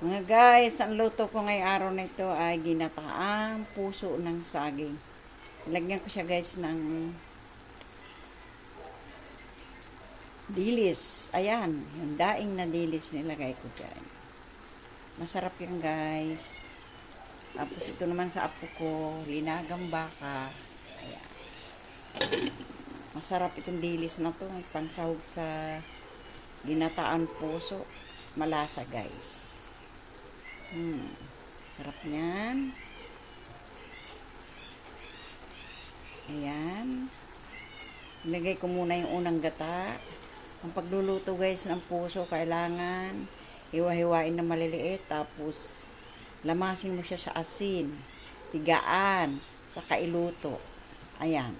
Mga guys, ang luto ko ngayong araw na ito ay ginataang puso ng saging. Lagyan ko siya guys ng dilis. Ayan, yung daing na dilis nilagay ko dyan. Masarap yan guys. Tapos ito naman sa apo ko, linagang baka. Ayan. Masarap itong dilis na to. Pangsahog sa ginataan puso. Malasa guys. Sarap niyan. Ayan. Ilagay ko muna yung unang gata. Ang pagluluto guys ng puso, kailangan hiwa-hiwain na maliliit. Tapos, lamasin mo siya sa asin. Tigaan. Saka iluto. Ayan.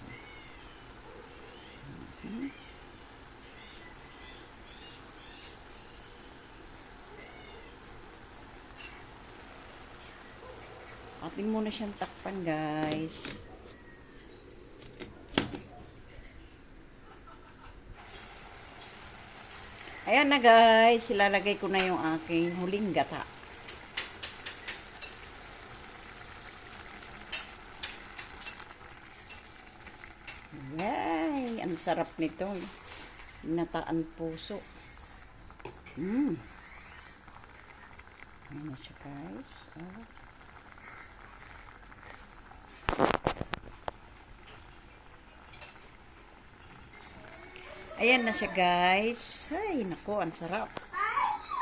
Atin muna siyang takpan guys. Ayan na guys, ilalagay ko na yung aking huling gata. Yay! Ang sarap nito. Ginataan puso. Ayan na siya guys. Ayan na siya guys. Ay, naku, ang sarap.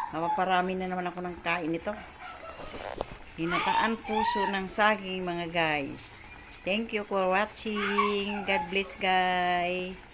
Mapaparami na naman ako ng kain nito. Ginataan puso ng saging mga guys. Thank you for watching. God bless guys.